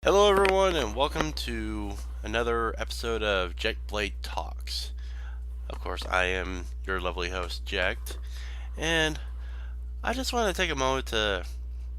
Hello, everyone, and welcome to another episode of JechtBlade Talks. Of course, I am your lovely host, Jecht, and I just want to take a moment to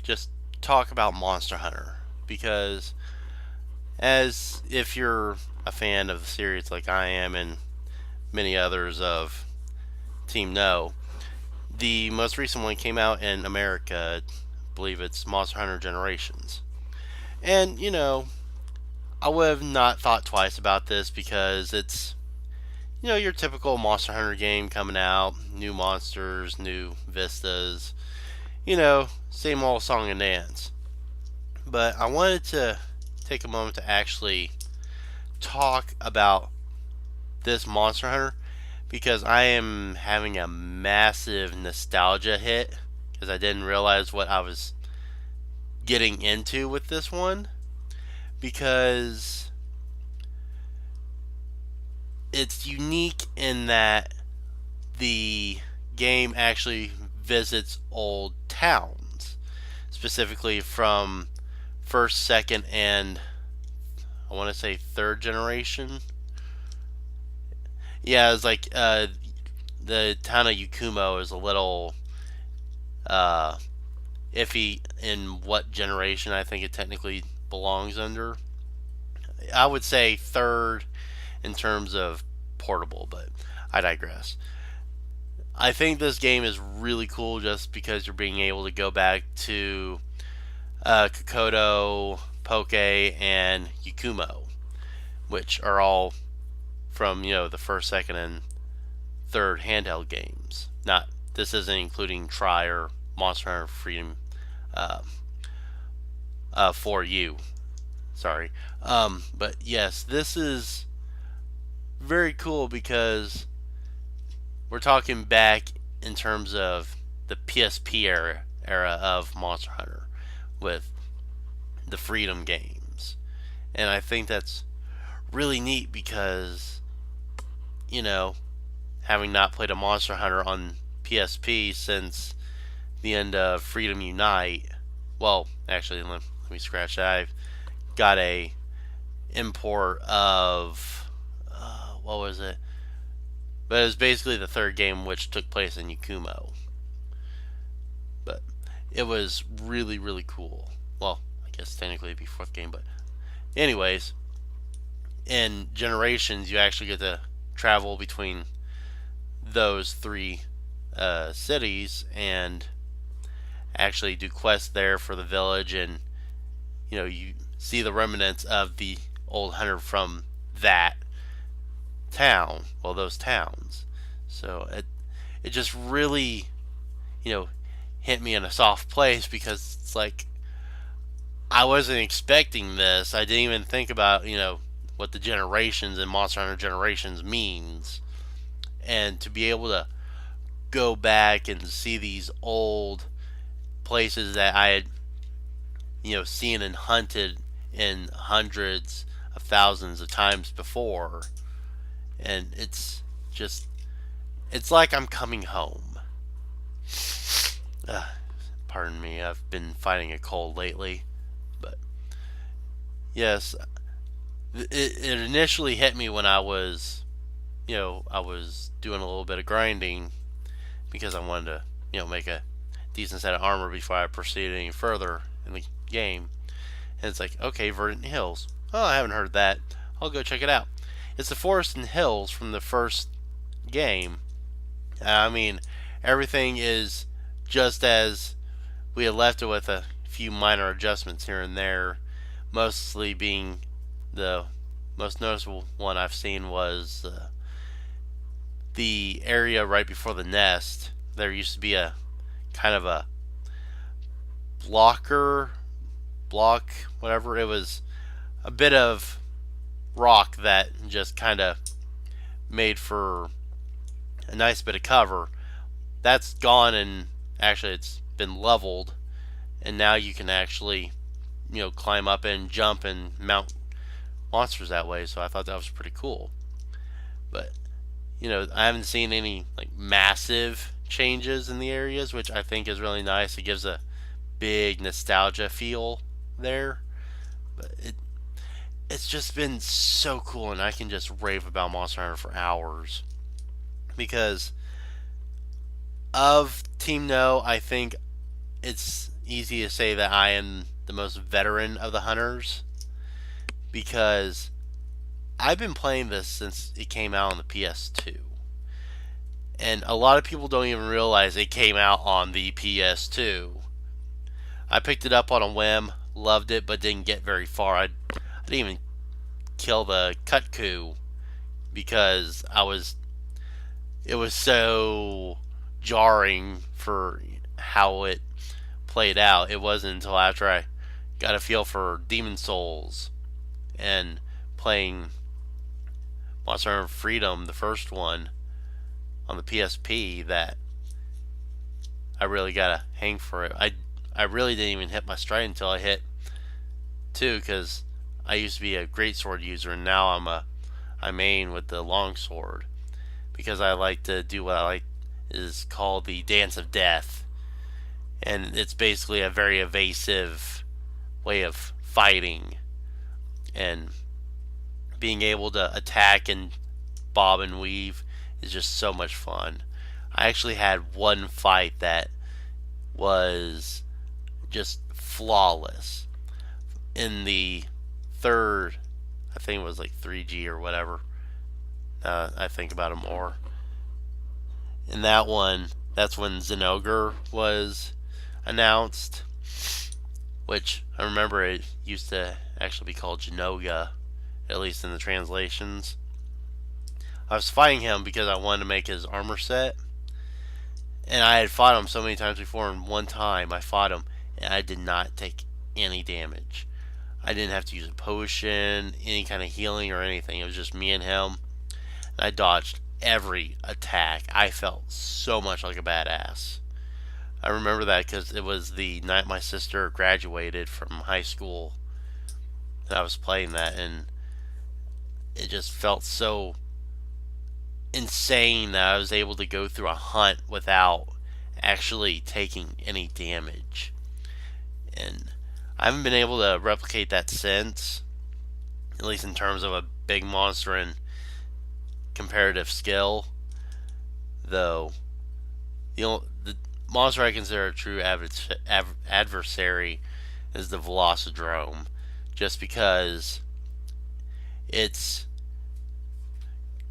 just talk about Monster Hunter because, as if you're a fan of the series like I am and many others of TeamNO, the most recent one came out in America. I believe it's Monster Hunter Generations. And, I would have not thought twice about this because it's your typical Monster Hunter game coming out, new monsters, new vistas, same old song and dance. But I wanted to take a moment to actually talk about this Monster Hunter because I am having a massive nostalgia hit because I didn't realize what I was getting into with this one because it's unique in that the game actually visits old towns, specifically from first, second, and I want to say third generation. Yeah, it's like the town of Yakumo is a little uh, iffy in what generation I think it technically belongs under. I would say third in terms of portable, but I digress. I think this game is really cool just because you're being able to go back to Kokoto, Poke, and Yakumo, which are all from the first, second, and third handheld games. Not this isn't including Try or Monster Hunter Freedom uh, for you. Sorry, but yes, this is very cool because we're talking back in terms of the PSP era of Monster Hunter with the Freedom games. And I think that's really neat because, you know, having not played a Monster Hunter on PSP since the end of Freedom Unite, well, actually, let me scratch that. I've got a import of, what was it? But it was basically the third game which took place in Yakumo. But it was really, really cool. Well, I guess technically it'd be fourth game, but anyways, in Generations, you actually get to travel between those three cities and actually do quests there for the village, and you see the remnants of the old hunter from that town. Well, those towns. So it just really hit me in a soft place because it's like I wasn't expecting this. I didn't even think about what the generations and Monster Hunter Generations means, and to be able to go back and see these old places that I had seen and hunted in hundreds of thousands of times before, and it's like I'm coming home. uh, Pardon me, I've been fighting a cold lately, but yes, it initially hit me when I was I was doing a little bit of grinding because I wanted to make a decent set of armor before I proceeded any further in the game. And it's like, okay, Verdant Hills. Oh, I haven't heard that. I'll go check it out. It's the forest and hills from the first game. I mean, everything is just as we had left it, with a few minor adjustments here and there. Mostly being the most noticeable one I've seen was the area right before the nest. There used to be a kind of a block, whatever. It was a bit of rock that just kind of made for a nice bit of cover. That's gone, and actually it's been leveled, and now you can actually climb up and jump and mount monsters that way. So I thought that was pretty cool. But I haven't seen any like massive changes in the areas, which I think is really nice. It gives a big nostalgia feel there. But it's just been so cool, and I can just rave about Monster Hunter for hours because of TeamNO. I think it's easy to say that I am the most veteran of the hunters because I've been playing this since it came out on the PS2. And a lot of people don't even realize it came out on the PS2. I picked it up on a whim, loved it, but didn't get very far. I didn't even kill the Kutku because it was so jarring for how it played out. It wasn't until after I got a feel for Demon Souls and playing Monster Hunter Freedom, the first one on the PSP, that I really got a hang for it. I really didn't even hit my stride until I hit 2 because I used to be a greatsword user and now I main with the longsword because I like to do what I like is called the Dance of Death, and it's basically a very evasive way of fighting and being able to attack and bob and weave is just so much fun. I actually had one fight that was just flawless in the third, I think it was like 3G or whatever. I think about it more. In that one, that's when Zenogre was announced, which I remember it used to actually be called Genoga, at least in the translations. I was fighting him because I wanted to make his armor set, and I had fought him so many times before, and one time I fought him and I did not take any damage. I didn't have to use a potion, any kind of healing or anything. It was just me and him. And I dodged every attack. I felt so much like a badass. I remember that because it was the night my sister graduated from high school that I was playing that, and it just felt so insane that I was able to go through a hunt without actually taking any damage. And I haven't been able to replicate that since, at least in terms of a big monster and comparative skill. Though the monster I consider a true adversary is the Velocidrome, just because it's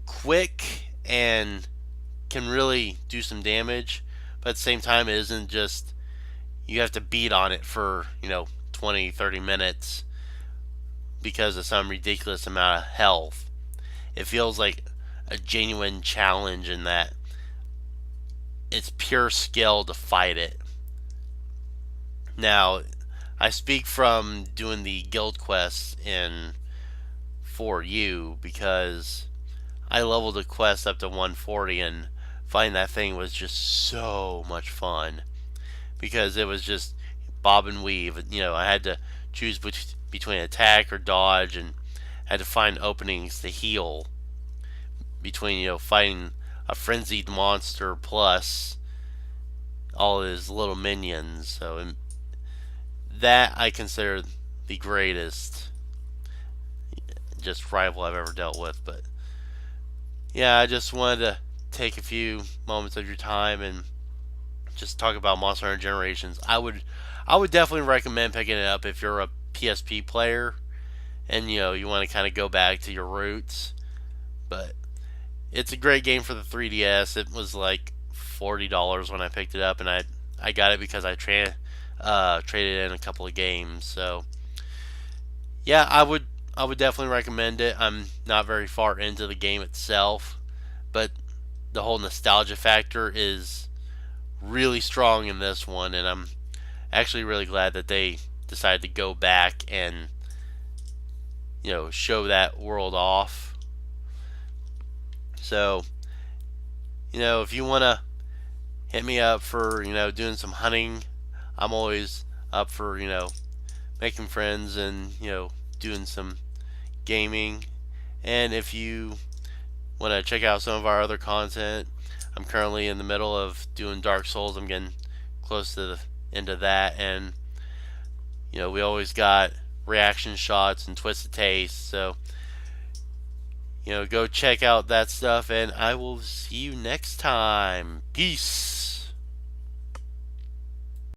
quick and can really do some damage, but at the same time it isn't just you have to beat on it for 20-30 minutes because of some ridiculous amount of health. It feels like a genuine challenge in that it's pure skill to fight it. Now, I speak from doing the guild quests in 4U because I leveled a quest up to 140, and finding that thing was just so much fun because it was just bob and weave. I had to choose between attack or dodge, and had to find openings to heal between fighting a frenzied monster plus all his little minions. So that I consider the greatest just rival I've ever dealt with. But yeah, I just wanted to take a few moments of your time and just talk about Monster Hunter Generations. I would definitely recommend picking it up if you're a PSP player and you want to kind of go back to your roots. But it's a great game for the 3DS. It was like $40 when I picked it up, and I got it because I traded in a couple of games. So yeah, I would definitely recommend it. I'm not very far into the game itself, but the whole nostalgia factor is really strong in this one, and I'm actually really glad that they decided to go back and show that world off. So if you want to hit me up for doing some hunting, I'm always up for making friends and doing some gaming. And if you want to check out some of our other content, I'm currently in the middle of doing Dark Souls. I'm getting close to the end of that, and we always got reaction shots and twisted taste. So, go check out that stuff, and I will see you next time. Peace.